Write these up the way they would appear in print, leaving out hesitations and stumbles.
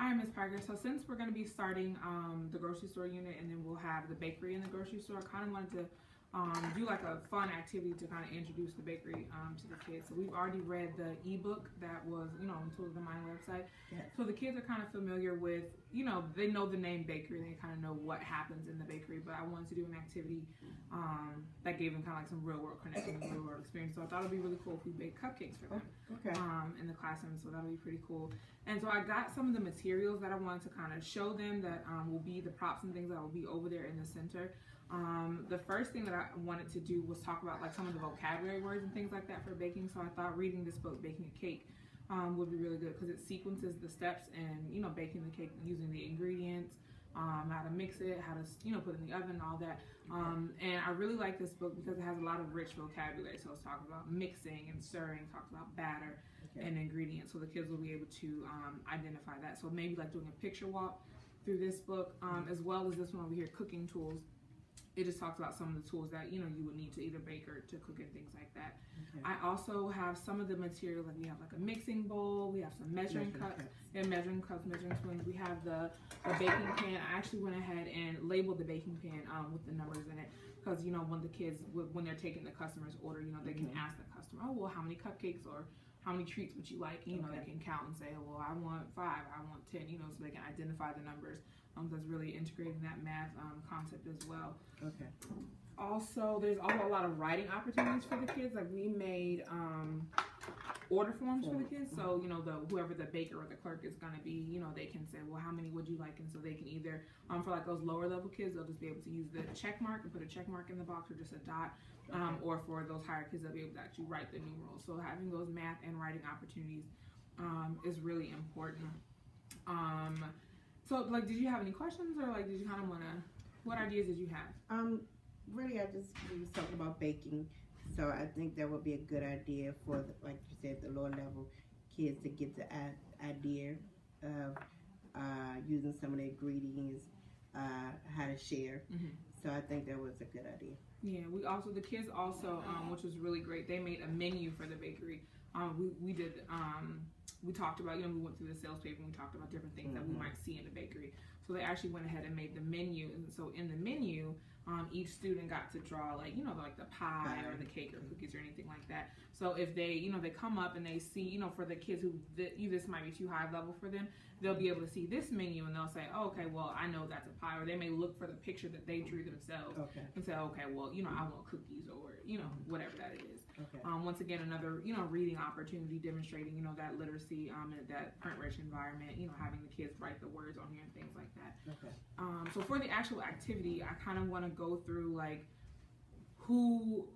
Hi, Ms. Parker. So since we're going to be starting the grocery store unit, and then we'll have the bakery in the grocery store, I kind of wanted to do like a fun activity to kind of introduce the bakery to the kids. So we've already read the ebook that was, on Tools of the Mind website. Yes. So the kids are kind of familiar with, they know the name bakery. They kind of know what happens in the bakery. But I wanted to do an activity that gave them kind of like some real world connection and real world experience. So I thought it'd be really cool if we baked cupcakes for them in the classroom. So that'll be pretty cool. And so I got some of the materials that I wanted to kind of show them that will be the props and things that will be over there in the center. The first thing that I wanted to do was talk about like some of the vocabulary words and things like that for baking. So I thought reading this book, Baking a Cake, would be really good because it sequences the steps and baking the cake using the ingredients, how to mix it, how to put it in the oven and all that. And I really like this book because it has a lot of rich vocabulary. So it's talking about mixing and stirring, talks about batter and ingredients. So the kids will be able to identify that. So maybe like doing a picture walk through this book, as well as this one over here, cooking tools. It just talks about some of the tools that you would need to either bake or to cook and things like that. Okay. I also have some of the material, like we have like a mixing bowl, we have some measuring cups, measuring spoons. We have the baking pan. I actually went ahead and labeled the baking pan with the numbers in it because when the kids, when they're taking the customer's order, they can ask the customer, oh well, how many cupcakes or how many treats would you like? They can count and say, well, I want 5, I want 10. So they can identify the numbers. That's really integrating that math concept as well. Okay. Also, there's also a lot of writing opportunities for the kids. Like we made order forms for the kids. So whoever the baker or the clerk is gonna be, they can say, well, how many would you like? And so they can either for like those lower level kids, they'll just be able to use the check mark and put a check mark in the box or just a dot. Or for those higher kids, they'll be able to actually write the numerals. So having those math and writing opportunities is really important. So, like, did you have any questions, or like, did you kind of want to? What ideas did you have? Really, we was talking about baking, so I think that would be a good idea for, like you said, the lower level kids to get the idea of using some of the ingredients, how to share. So I think that was a good idea. Yeah, the kids also, which was really great. They made a menu for the bakery. We talked about, we went through the sales paper and we talked about different things that we might see in the bakery. So they actually went ahead and made the menu. And so in the menu, each student got to draw like the pie or the cake or cookies or anything like that. So if they, they come up and they see, for the kids who, this might be too high level for them, they'll be able to see this menu and they'll say, oh, okay, well, I know that's a pie. Or they may look for the picture that they drew themselves and say, okay, well, I want cookies or, whatever that it is. Okay. Once again, another, reading opportunity demonstrating, that literacy and that print-rich environment, having the kids write the words on here and things like that. Okay. So for the actual activity, I kind of want to go through like who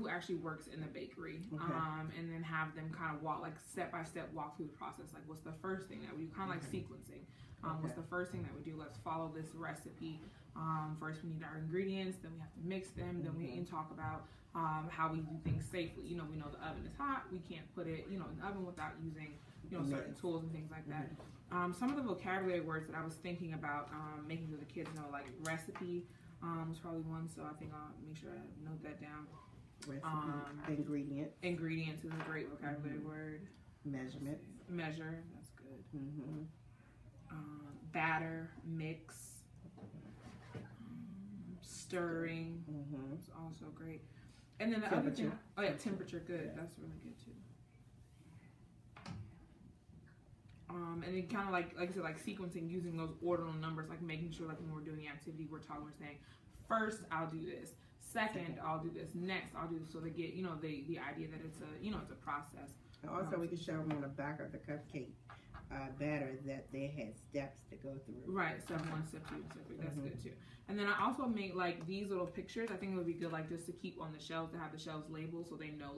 actually works in the bakery, and then have them kind of walk like step-by-step walk through the process. Like what's the first thing that we do, kind of like sequencing. What's the first thing that we do? Let's follow this recipe. First we need our ingredients, then we have to mix them, then we can talk about how we do things safely. We know the oven is hot, we can't put it in the oven without using certain tools and things like that. Some of the vocabulary words that I was thinking about making sure the kids know, like recipe was probably one, so I think I'll make sure I note that down. Recipe, ingredients is a great vocabulary word. Measurement, measure, that's good. Batter, mix, stirring is also great. And then the other thing, temperature, good. That's really good too. And then kind of like I said, like sequencing, using those ordinal numbers, like making sure like when we're doing the activity, we're saying, first I'll do this, second I'll do this, next I'll do this, so they get the idea that it's a process. And also, we can show them on the back of the cupcake batter that they had steps to go through. Right, step 1, step 2, step 3. That's good too. And then I also made like these little pictures. I think it would be good like just to keep on the shelves, to have the shelves labeled so they know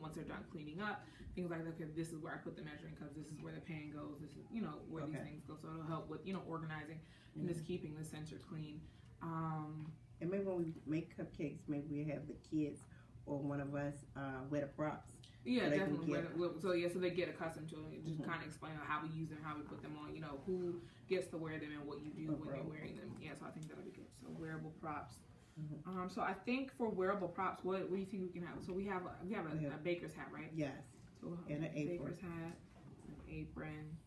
once they're done cleaning up, things like that. Okay, this is where I put the measuring cups. This is where the pan goes. This is where these things go. So it'll help with organizing and just keeping the center clean. And maybe when we make cupcakes, maybe we have the kids or one of us wear the props. Yeah, so definitely. So they get accustomed to it. Just kind of explain how we use them, how we put them on. Who gets to wear them and what you do when you're wearing them. Yeah, so I think that'll be good. So wearable props. So I think for wearable props, what do you think we can have? So we have a baker's hat, right? Yes. So and an apron. Baker's hat, an apron.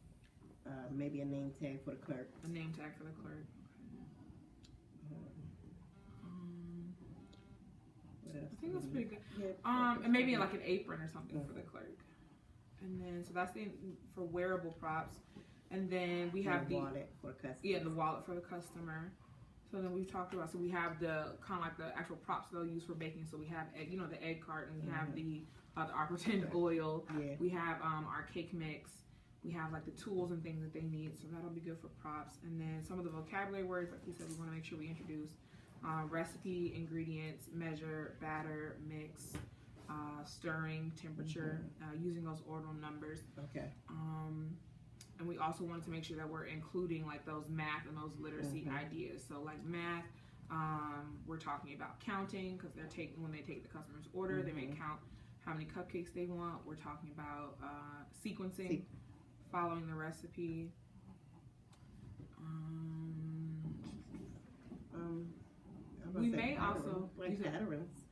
maybe a name tag for the clerk. A name tag for the clerk. What else? I think that's pretty good. Yeah, and maybe like an apron or something for the clerk. And then, so that's the for wearable props. And then we have the wallet for the customer. Yeah, the wallet for the customer. So then we've talked about, so we have the kind of like the actual props they'll use for baking. So we have, you know, the egg carton, we have our pretend oil, we have our cake mix, we have like the tools and things that they need. So that'll be good for props. And then some of the vocabulary words, like we said, we want to make sure we introduce recipe, ingredients, measure, batter, mix, stirring, temperature, using those ordinal numbers. Okay. And we also wanted to make sure that we're including like those math and those literacy ideas. So like math, we're talking about counting because when they take the customer's order, they may count how many cupcakes they want. We're talking about sequencing, following the recipe. We may also like patterns.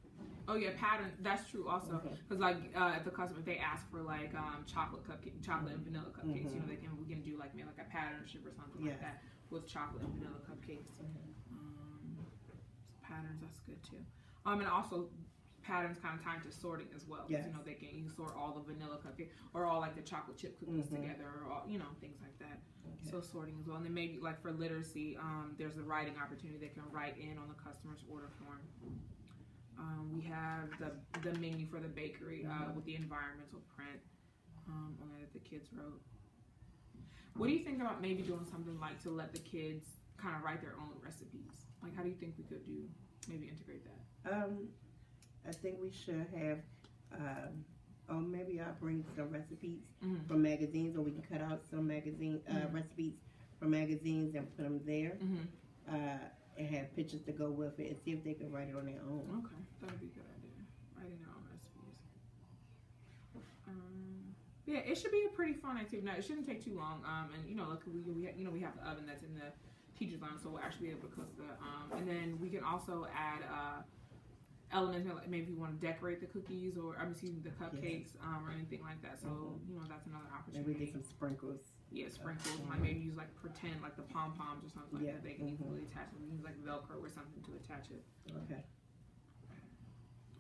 Oh yeah, pattern. That's true also. Because like if the customer, if they ask for like chocolate and vanilla cupcakes, you know, we can do like maybe like a pattern ship or something like that with chocolate and vanilla cupcakes. Patterns, that's good too. And also patterns kind of tied to sorting as well. You know, you sort all the vanilla cupcakes or all like the chocolate chip cookies together, or all, you know, things like that. So sorting as well. And then maybe like for literacy, there's a writing opportunity. They can write in on the customer's order form. We have the menu for the bakery with the environmental print on there that the kids wrote. What do you think about maybe doing something like to let the kids kind of write their own recipes? Like, how do you think we could maybe integrate that? I think we should have, or maybe I'll bring some recipes from magazines, or we can cut out some magazine recipes from magazines and put them there. And have pictures to go with it and see if they can write it on their own. Okay, that would be a good idea. Writing their own recipes. Yeah, it should be a pretty fun activity. Now, it shouldn't take too long. And you know, luckily we have the oven that's in the teacher's lounge, so we'll actually be able to cook the. And then we can also add elements, like maybe you want to decorate the cookies or the cupcakes or anything like that. So you know, that's another opportunity. Maybe get some sprinkles. Yeah, sprinkles. Like maybe use like pretend like the pom poms or something like that. They can easily attach it. We use like Velcro or something to attach it. Okay.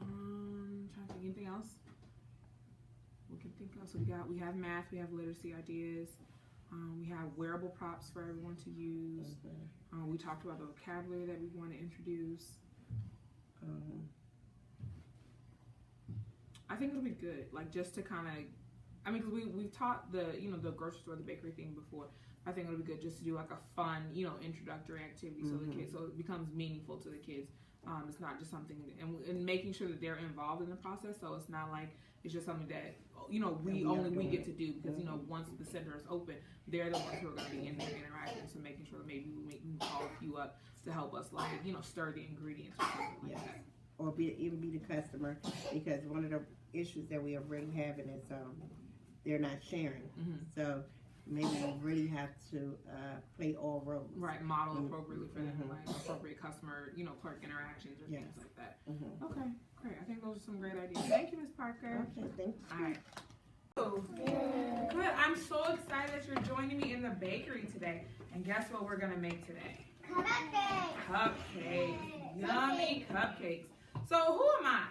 Trying to think anything else we can think of. So we have math, we have literacy ideas, we have wearable props for everyone to use. We talked about the vocabulary that we want to introduce. I think it'll be good, like just to kind of. I mean, because we've taught the grocery store, the bakery thing before. I think it'll be good just to do like a fun, introductory activity so the kids, so it becomes meaningful to the kids. It's not just something, and making sure that they're involved in the process. So it's not like it's just something that we get to do because once the center is open, they're the ones who are going to be in there interacting. So making sure that maybe we can call a few up to help us, like stir the ingredients or something like that. Or even be the customer, because one of the issues that we are really having is they're not sharing. So maybe we really have to play all roles. Right, model appropriately for them, like appropriate customer, clerk interactions or things like that. Okay, great. I think those are some great ideas. Thank you, Ms. Parker. Okay, thank you. All right. Good. I'm so excited that you're joining me in the bakery today. And guess what we're gonna make today? Cupcakes. Yummy cupcakes. So who am I?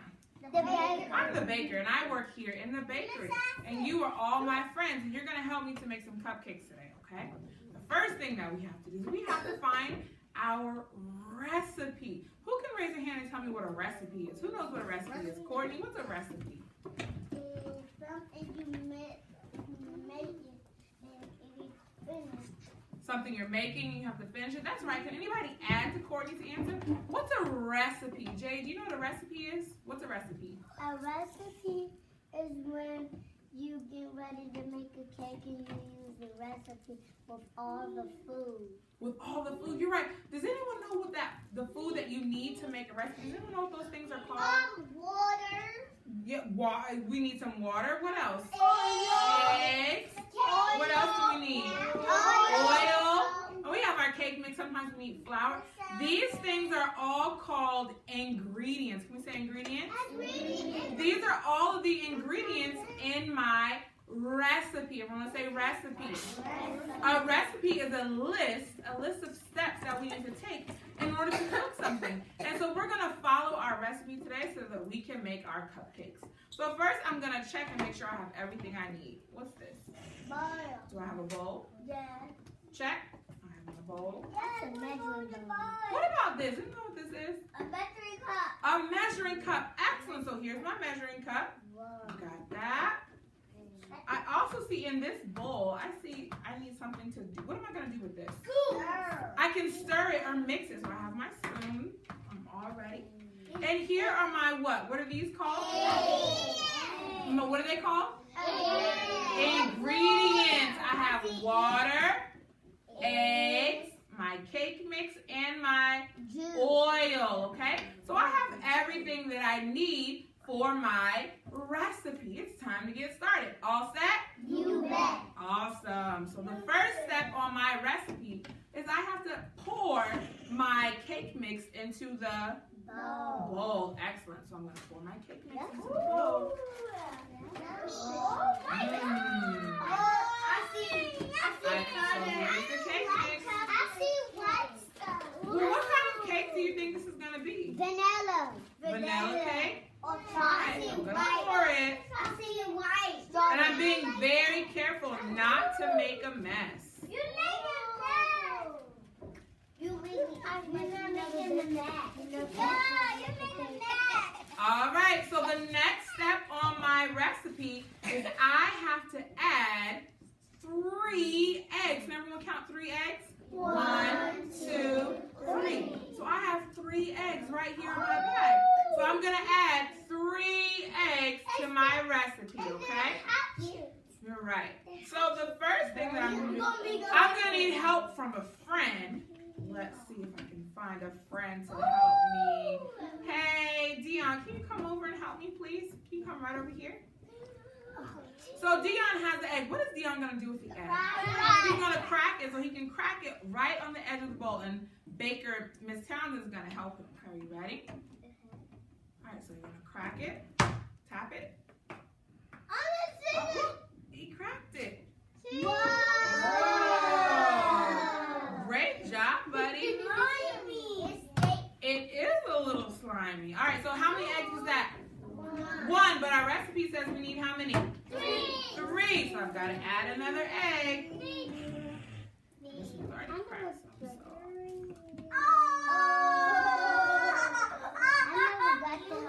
The baker. I'm the baker, and I work here in the bakery. And you are all my friends, and you're going to help me to make some cupcakes today, okay? The first thing that we have to do is we have to find our recipe. Who can raise a hand and tell me what a recipe is? Who knows what a recipe is? Courtney, what's a recipe? Something you make it and it is finished. Something you're making, you have to finish it. That's right. Can anybody add to Courtney's answer? What's a recipe? Jay, do you know what a recipe is? What's a recipe? A recipe is when you get ready to make a cake and you use the recipe with all the food. With all the food, you're right. Does anyone know what the food that you need to make a recipe? Does anyone know what those things are called? Water. Yeah, we need some water. What else? Oil. Eggs. Oil. What else do we need? Oil. We have our cake mix. Sometimes we need flour. These things are all called ingredients. Can we say ingredients? Ingredients. These are all of the ingredients in my recipe. Everyone say recipe. A recipe is a list of steps that we need to take in order to cook something. And so we're going to follow our recipe today so that we can make our cupcakes. So first I'm going to check and make sure I have everything I need. What's this? Bowl. Do I have a bowl? Yeah. Check. I have a bowl. Yes, a measuring bowl. What about this? You know what this is? A measuring cup. A measuring cup. Excellent. So here's my measuring cup. Got that. I also see in this bowl, I need something to do. What am I going to do with this? I can stir it or mix it. So I have my spoon. I'm all ready. And here are my what? What are these called? No, what are they called? Ingredients. I have water, eggs, my cake mix, and my oil. Okay? So I have everything that I need for my recipe. It's time to get started. All set? You bet. Awesome. So the first step on my recipe is I have to pour my cake mix into the bowl. Excellent. So I'm going to pour my cake mix into the bowl. Here's the cake mix. I see white stuff. Well, what kind of cake do you think this is going to be? Vanilla. Vanilla cake? Or Alright, so I'm going to pour it. I see white. And I'm being very careful not to make a mess. You make a mess. You're making a mess. Yeah, you're making a mess. Alright, so the next step on my recipe is I have to add 3 eggs. Can everyone count 3 eggs? 1, 2, 3. So I have 3 eggs right here in my bag. So I'm going to add 3 eggs to my recipe, okay? You're right. So the first thing that I'm going to do, I'm going to need help from a friend. Let's see if I can find a friend to help me. Hey, Dion, can you come over and help me, please? Can you come right over here? So Dion has the egg. What is Dion going to do with the egg? He's going to crack it so he can crack it right on the edge of the bowl. And Baker, Miss Townsend is going to help him. Are you ready? All right, so you're going to crack it. Tap it. Oh, he cracked it. Wow. Great job, buddy. It is a little slimy. All right, so how many eggs is that? 1, but our recipe says we need how many? 3. So I've got to add another egg. This is already cracked.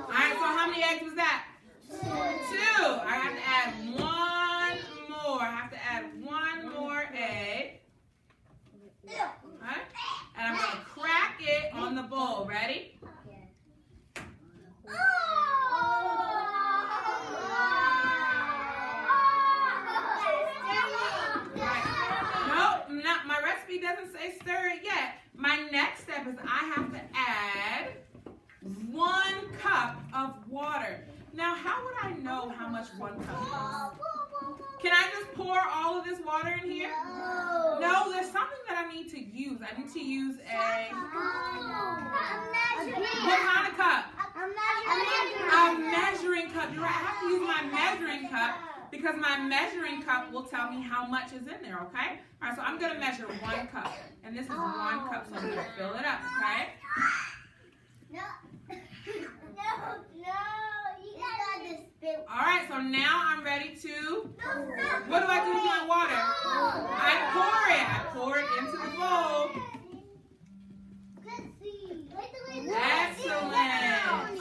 Alright, so how many eggs was that? 2. I have to add 1 more. I have to add 1 more egg. Alright? And I'm going to crack it on the bowl. Ready? Nope, not, my recipe doesn't say stir it yet. My next step is I have to add 1 cup of water. Now, how would I know how much 1 cup is? Can I just pour all of this water in here? No, there's something that I need to use. I need to use a... What kind of cup? A measuring cup. You're right. I have to use my measuring cup because my measuring cup will tell me how much is in there, okay? All right, so I'm going to measure 1 cup. And this is 1 cup, so I'm going to fill it up, okay? All right, so now I'm ready to... What do I do with my water? I pour it into the bowl. Excellent.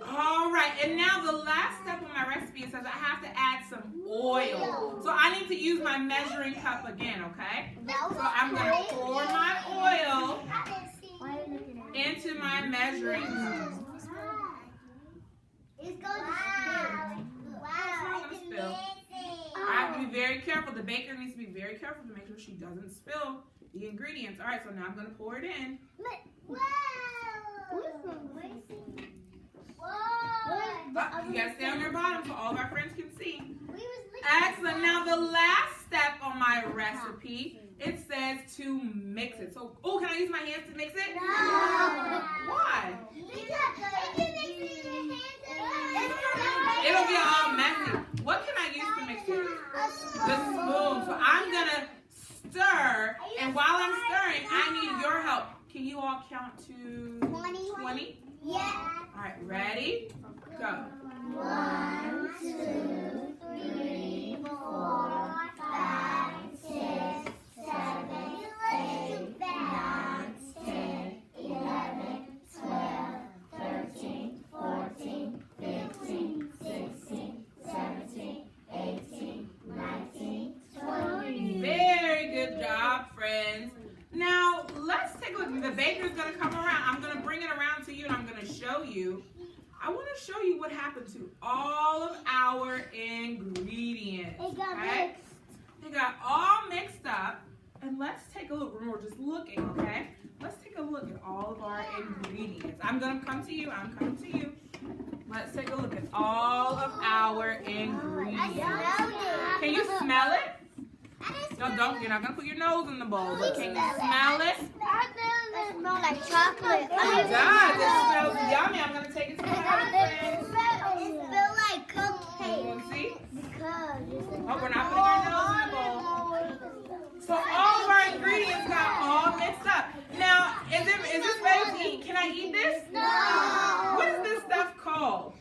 All right, and now the last step on my recipe says I have to add some oil. So I need to use my measuring cup again, okay? So I'm going to pour my oil into my measuring cup. It's going to spill. I have to be very careful. The baker needs to be very careful to make sure she doesn't spill the ingredients. All right, so now I'm going to pour it in. You got to stay on your bottom so all of our friends can see. Excellent. Now the last step on my recipe, it says to mix it. So, oh, can I use my hands to mix it? No. Why? Because It'll get all messy. What can I use to mix it? The spoon. So I'm going to stir, and while I'm stirring, I need your help. Can you all count to 20? Yeah. All right, ready? Go. 1, 2, 3, 4, 5, 6, 7, 8, 9, 10, 11, 12, 13, 14, 15, 16, 17, 18, 19, 20. Very good job, friends. Now, let's take a look. The baker's going to come around. I'm going to bring it around to you, and I'm going to show you. I want to show you what happened to all of our ingredients. It got okay? mixed. They got all mixed up. And let's take a look. We're just looking, okay? Let's take a look at all of our ingredients. I'm going to come to you. I'm coming to you. Let's take a look at all of our ingredients. Can you smell it? No, don't. You're not going to put your nose in the bowl. But can you smell it? It smells like chocolate. It does. It smells yummy. I'm going to take it to the house, friends. It smells like You cupcake. want to see? Because Oh, we're not putting our nose in the bowl. So all of our ingredients got all mixed up. Now, is this ready to eat? Can I eat this? No. What is this stuff called?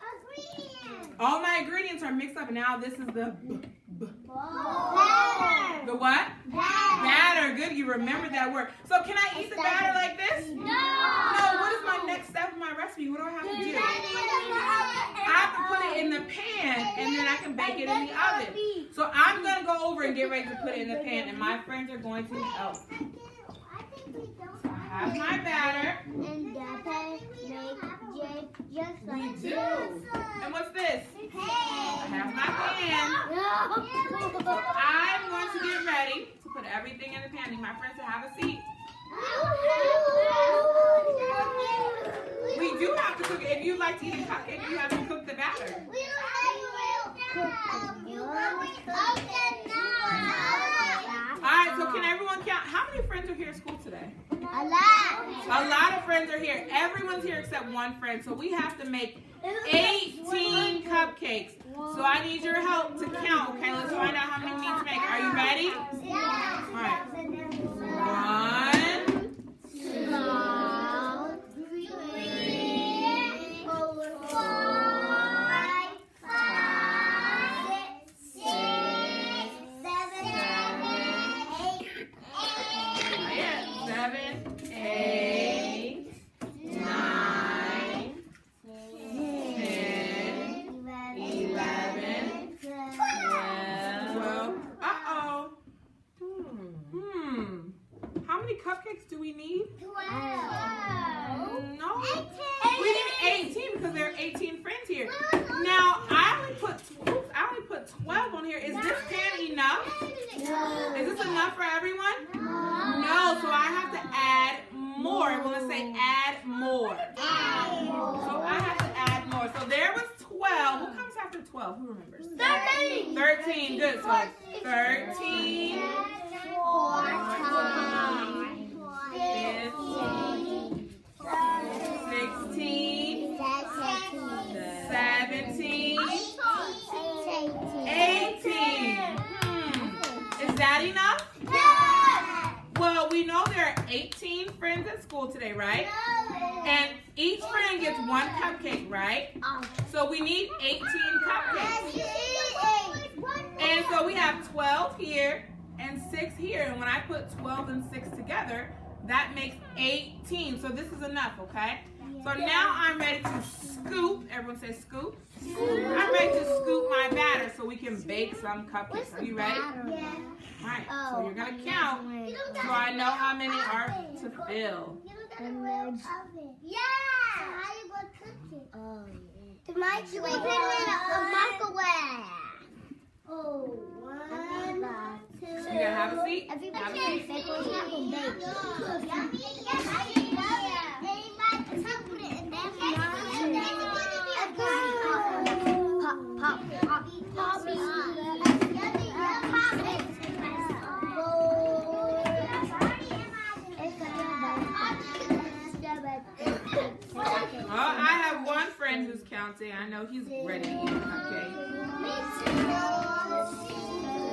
Ingredient. All my ingredients are mixed up, and now this is the Batter. the what? Batter. Batter. Good, you remembered that word. So can I eat the batter like this? No. No. What is my next step in my recipe? What do I have to do? I have to put it in the pan, and then I can bake it in the oven. So I'm going to go over and get ready to put it in the pan, and my friends are going to help. I have my batter. And the pan make just We like do. And what's this? I have my pan. So I'm going to get ready to put everything in the pan. Need my friends to have a seat. We do have to cook it. If you like to eat it, you have to cook the batter. Alright, so can everyone count? How many friends are here at school today? A lot. A lot of friends are here. Everyone's here except one friend. So we have to make 18 cupcakes. So I need your help to count. Okay, let's find out how many we need to make. Are you ready? Alright. 1, 2, 3, 4, 5, 6, 7, 8. 7, 8, 9, 10, 11, 12. Uh-oh. How many cupcakes do we need? 12. No. We need 18 because there are 18 friends here. Now, I only put 12 on here. Is this pan enough? Is this enough for everyone? No, so I have to add more. I'm going to say add more. So I have to add more. So there was 12. What comes after 12? Who remembers? 13. 13. Good. So 13. 16, 17, 18. Is that enough? Well, we know there are 18 friends at school today, right? And each friend gets one cupcake, right? So we need 18 cupcakes. And so we have 12 here and 6 here. And when I put 12 and 6 together, that makes 18. So this is enough, okay? So now I'm ready to scoop. Everyone say scoop. I'm ready to scoop my batter so we can bake some cupcakes. Are you ready? Yeah. All right, so you're going to count so I know how many are to fill. Yeah. How you gonna cook it? Oh, yeah. The microwave. Put it in a microwave. Oh, 1, 2. You gotta have a seat. Have a seat. I have one friend who's counting. Devontae. I know he's ready to eat a cupcake. Me too.